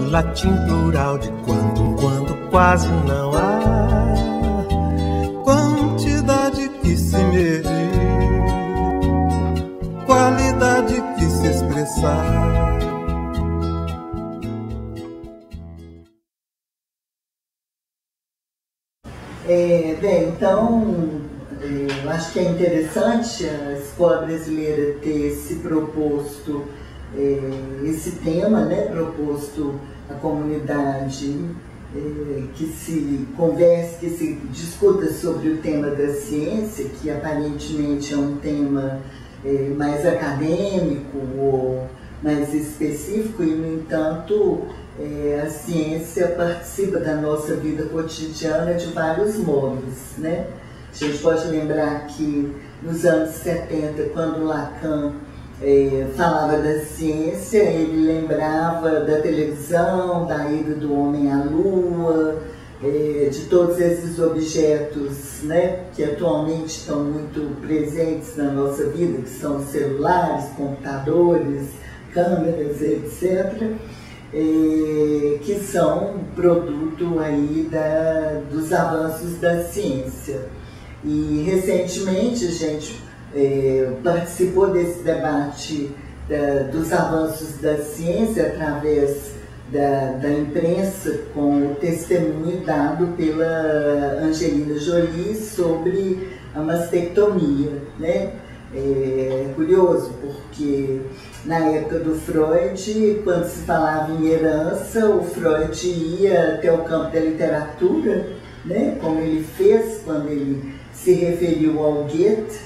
latim plural de quando em quando quase não há quantidade que se medir, qualidade que se expressar. Bem, então, eu acho que é interessante a escola brasileira ter se proposto esse tema, né, proposto à comunidade que se converse, que se discuta sobre o tema da ciência, que aparentemente é um tema mais acadêmico ou mais específico, e no entanto a ciência participa da nossa vida cotidiana de vários modos, né? A gente pode lembrar que nos anos 70, quando Lacan falava da ciência, ele lembrava da televisão, da ida do homem à lua, de todos esses objetos, né, que atualmente estão muito presentes na nossa vida, que são celulares, computadores, câmeras, etc., que são produto aí dos avanços da ciência. E recentemente a gente participou desse debate dos avanços da ciência através da imprensa, com o testemunho dado pela Angelina Jolie sobre a mastectomia, né? É curioso, porque na época do Freud, quando se falava em herança, o Freud ia até o campo da literatura, né? Como ele fez quando ele se referiu ao Goethe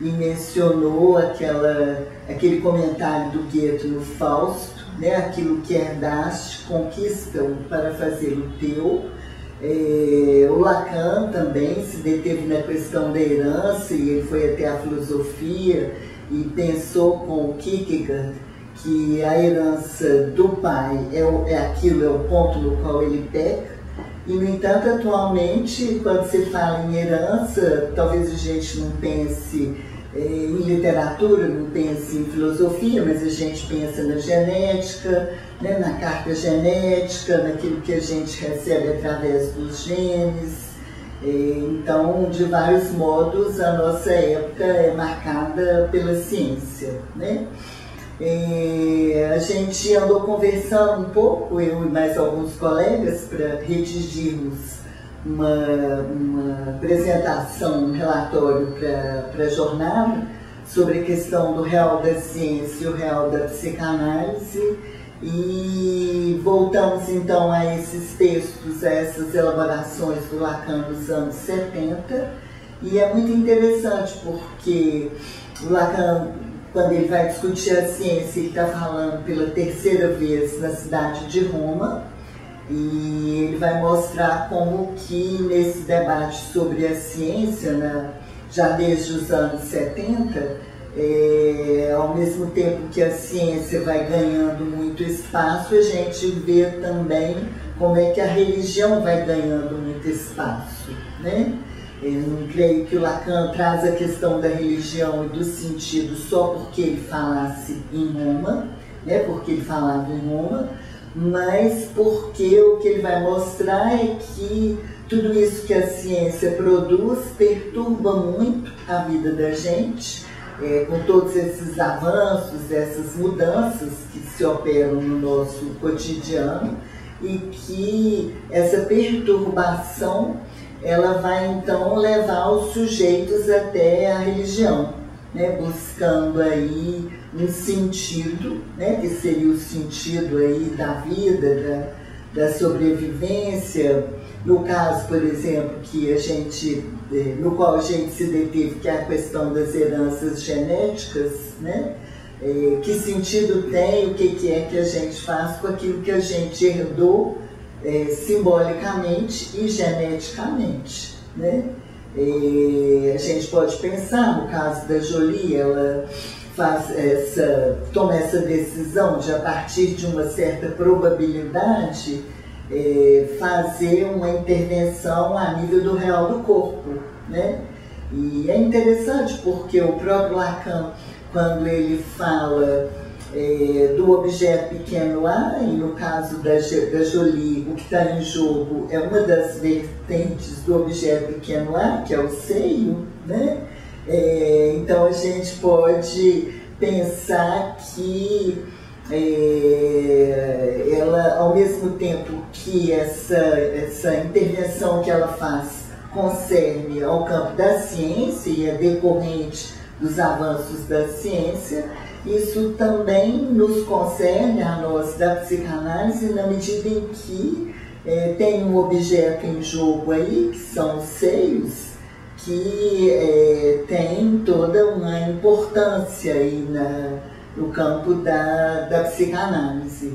e mencionou aquele comentário do Goethe no Fausto, né? Aquilo que herdaste, conquista-o para fazer o teu. O Lacan também se deteve na questão da herança, e ele foi até a filosofia e pensou com o Kierkegaard que a herança do pai é o ponto no qual ele peca. E, no entanto, atualmente, quando se fala em herança, talvez a gente não pense em literatura, não pense em filosofia, mas a gente pensa na genética, né, na carga genética, naquilo que a gente recebe através dos genes. Então, de vários modos, a nossa época é marcada pela ciência, né? A gente andou conversando um pouco, eu e mais alguns colegas, para redigirmos uma apresentação, um relatório para a jornada sobre a questão do real da ciência e o real da psicanálise, e voltamos então a esses textos, a essas elaborações do Lacan dos anos 70, e é muito interessante porque o Lacan, quando ele vai discutir a ciência, ele está falando pela terceira vez na cidade de Roma, e ele vai mostrar como que nesse debate sobre a ciência, né, já desde os anos 70, ao mesmo tempo que a ciência vai ganhando muito espaço, a gente vê também como é que a religião vai ganhando muito espaço, né? Eu não creio que o Lacan traz a questão da religião e do sentido só porque ele falasse em Roma, né? Porque ele falava em Roma, mas porque o que ele vai mostrar é que tudo isso que a ciência produz perturba muito a vida da gente, com todos esses avanços, essas mudanças que se operam no nosso cotidiano, e que essa perturbação ela vai então levar os sujeitos até a religião, né, buscando aí um sentido, né, que seria o sentido aí da vida, da sobrevivência. No caso, por exemplo, no qual a gente se deteve, que é a questão das heranças genéticas, né? Que sentido tem, o que é que a gente faz com aquilo que a gente herdou simbolicamente e geneticamente, né? A gente pode pensar, no caso da Jolie, ela toma essa decisão de, a partir de uma certa probabilidade, fazer uma intervenção a nível do real do corpo, né? E é interessante porque o próprio Lacan, quando ele fala do objeto pequeno A, e no caso da Jolie, o que está em jogo é uma das vertentes do objeto pequeno A, que é o seio, né? Então a gente pode pensar que ela, ao mesmo tempo que essa intervenção que ela faz concerne ao campo da ciência e é decorrente dos avanços da ciência, isso também nos concerne a nós da psicanálise na medida em que tem um objeto em jogo aí, que são os seios, que tem toda uma importância aí no campo da psicanálise.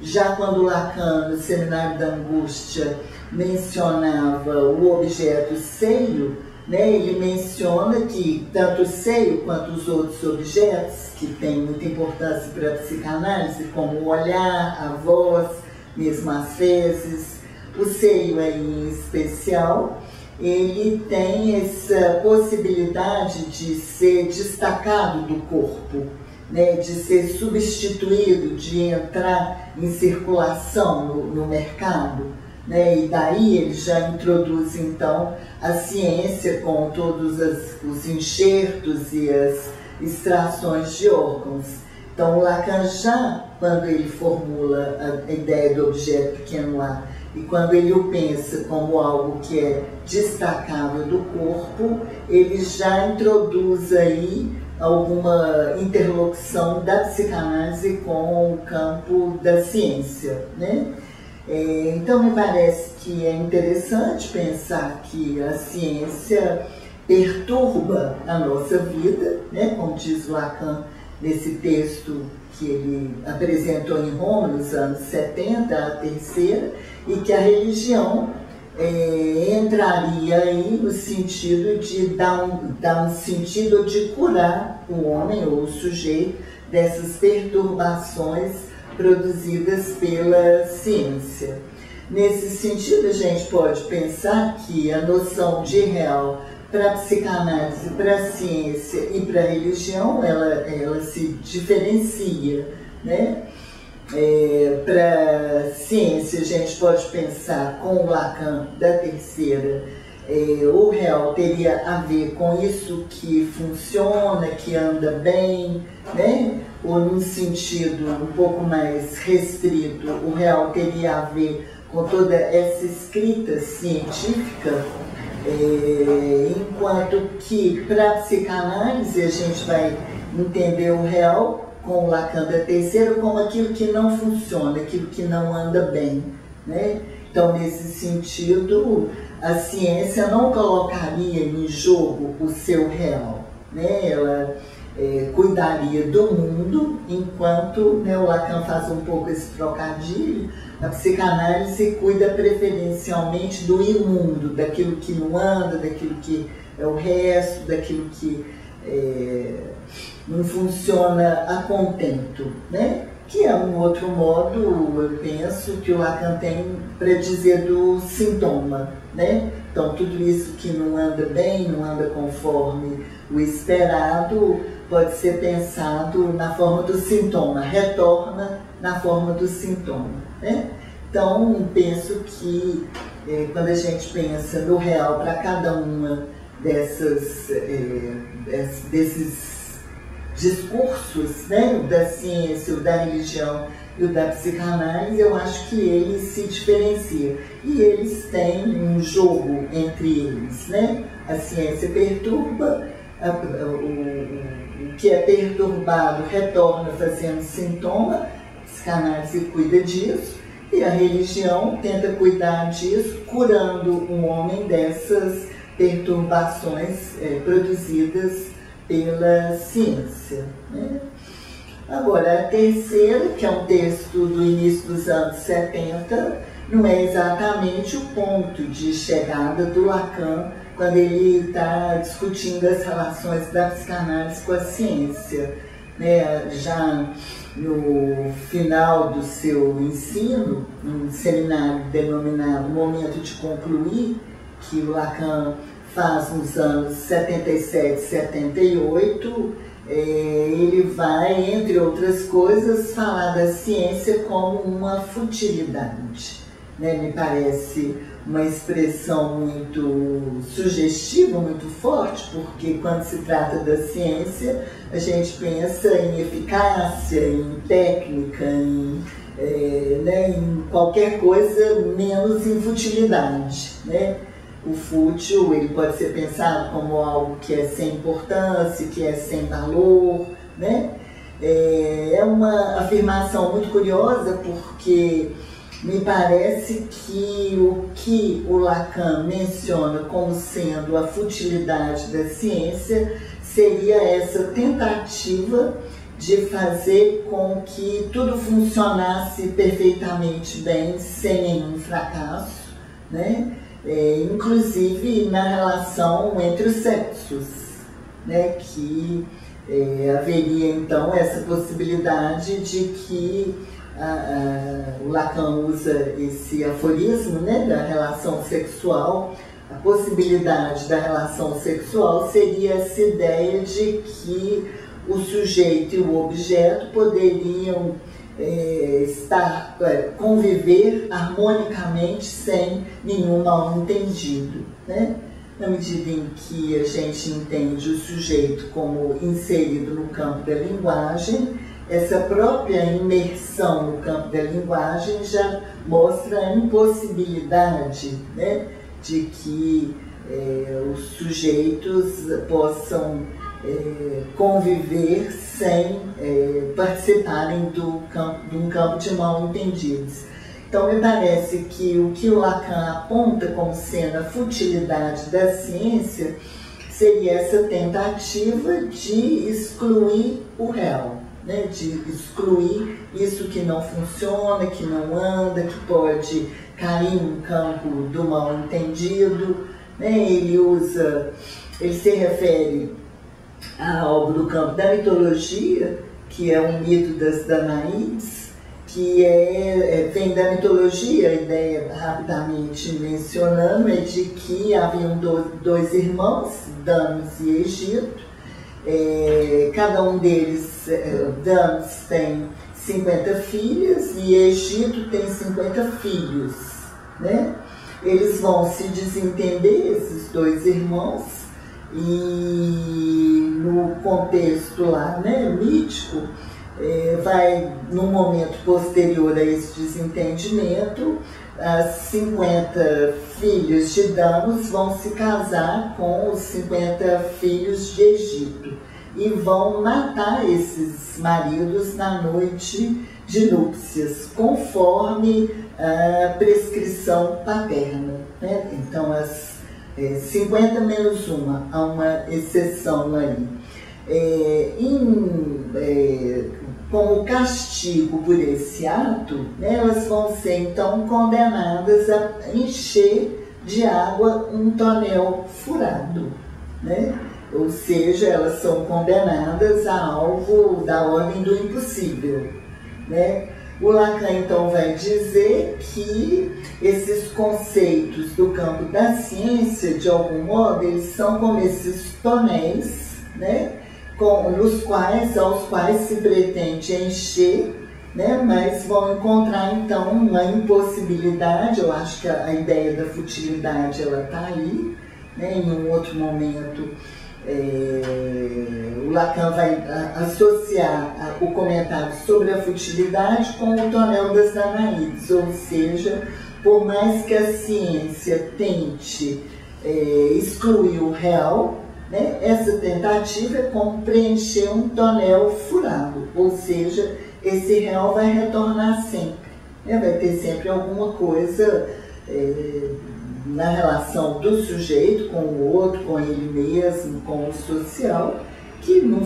Já quando Lacan, no Seminário da Angústia, mencionava o objeto seio, né, ele menciona que tanto o seio quanto os outros objetos, que têm muita importância para a psicanálise, como o olhar, a voz, mesmo as fezes, o seio aí em especial, ele tem essa possibilidade de ser destacado do corpo, né, de ser substituído, de entrar em circulação no mercado, né, e daí ele já introduz então a ciência com todos os enxertos e as extrações de órgãos. Então Lacan já, quando ele formula a ideia do objeto pequeno A, e quando ele o pensa como algo que é destacável do corpo, ele já introduz aí alguma interlocução da psicanálise com o campo da ciência, né? Então me parece que é interessante pensar que a ciência perturba a nossa vida, né? Como diz Lacan nesse texto que ele apresentou em Roma nos anos 70, a terceira, e que a religião entraria aí no sentido de dar um sentido de curar o homem ou o sujeito dessas perturbações produzidas pela ciência. Nesse sentido, a gente pode pensar que a noção de real para a psicanálise, para a ciência e para a religião, ela se diferencia, né? Para a ciência, a gente pode pensar com o Lacan da terceira, o real teria a ver com isso que funciona, que anda bem, né? Ou num sentido um pouco mais restrito, o real teria a ver com toda essa escrita científica, enquanto que para a psicanálise a gente vai entender o real com o Lacan da terceira como aquilo que não funciona, aquilo que não anda bem, né? Então, nesse sentido, a ciência não colocaria em jogo o seu real, né? Ela cuidaria do mundo, enquanto, né, o Lacan faz um pouco esse trocadilho, a psicanálise cuida preferencialmente do imundo, daquilo que não anda, daquilo que é o resto, daquilo que não funciona a contento, né? Que é um outro modo, eu penso, que o Lacan tem para dizer do sintoma, né? Então, tudo isso que não anda bem, não anda conforme o esperado, pode ser pensado na forma do sintoma, retorna na forma do sintoma, né? Então, penso que quando a gente pensa no real para cada uma desses discursos, né, da ciência, o da religião e o da psicanálise, eu acho que eles se diferenciam. E eles têm um jogo entre eles, né? A ciência perturba, o que é perturbado retorna fazendo sintoma, a psicanálise cuida disso, e a religião tenta cuidar disso, curando um homem dessas perturbações produzidas pela ciência, né? Agora, a terceira, que é um texto do início dos anos 70, não é exatamente o ponto de chegada do Lacan quando ele está discutindo as relações da psicanálise com a ciência, né? Já no final do seu ensino, um seminário denominado Momento de Concluir, que o Lacan faz nos anos 77 e 78, ele vai, entre outras coisas, falar da ciência como uma futilidade, né? Me parece uma expressão muito sugestiva, muito forte, porque quando se trata da ciência, a gente pensa em eficácia, em técnica, em qualquer coisa menos em futilidade, né? O fútil, ele pode ser pensado como algo que é sem importância, que é sem valor, né? É uma afirmação muito curiosa, porque me parece que o Lacan menciona como sendo a futilidade da ciência seria essa tentativa de fazer com que tudo funcionasse perfeitamente bem, sem nenhum fracasso, né? Inclusive na relação entre os sexos, né? Que haveria então essa possibilidade de que o Lacan usa esse aforismo, né, da relação sexual. A possibilidade da relação sexual seria essa ideia de que o sujeito e o objeto poderiam conviver harmonicamente sem nenhum mal-entendido, né? Na medida em que a gente entende o sujeito como inserido no campo da linguagem, essa própria imersão no campo da linguagem já mostra a impossibilidade, né, de que os sujeitos possam conviver sem participarem de um campo de mal-entendidos. Então, me parece que o que o Lacan aponta como sendo a futilidade da ciência seria essa tentativa de excluir o real, né? De excluir isso que não funciona, que não anda, que pode cair no campo do mal-entendido, né? Ele se refere a algo do campo da mitologia, que é um mito das Danaídes, que vem da mitologia. A ideia, rapidamente mencionando, é de que haviam dois irmãos, Danos e Egito. Cada um deles, Danos tem 50 filhas e Egito tem 50 filhos, né? Eles vão se desentender, esses dois irmãos, e no contexto lá, né, mítico, vai, num momento posterior a esse desentendimento, as 50 filhas de Danos vão se casar com os 50 filhos de Egito e vão matar esses maridos na noite de núpcias, conforme a prescrição paterna, né? Então, as 50 menos uma, há uma exceção aí. Como castigo por esse ato, né, elas vão ser então condenadas a encher de água um tonel furado, né? Ou seja, elas são condenadas a algo da ordem do impossível, né? O Lacan então vai dizer que esses conceitos do campo da ciência, de algum modo, eles são como esses tonéis, né, aos quais se pretende encher, né, mas vão encontrar então uma impossibilidade. Eu acho que a ideia da futilidade ela está aí, né? Em um outro momento o Lacan vai associar o comentário sobre a futilidade com o tonel das Danaídes, ou seja, por mais que a ciência tente excluir o real, né, essa tentativa é como preencher um tonel furado, ou seja, esse real vai retornar sempre, né, vai ter sempre alguma coisa na relação do sujeito com o outro, com ele mesmo, com o social, que não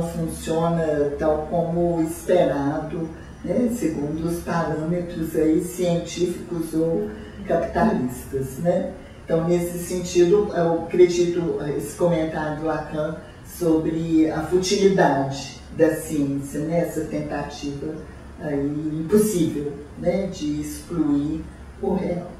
funciona tal como esperado, né, segundo os parâmetros aí científicos ou capitalistas, né? Então, nesse sentido, eu acredito esse comentário do Lacan sobre a futilidade da ciência, né, essa tentativa aí impossível, né, de excluir o real.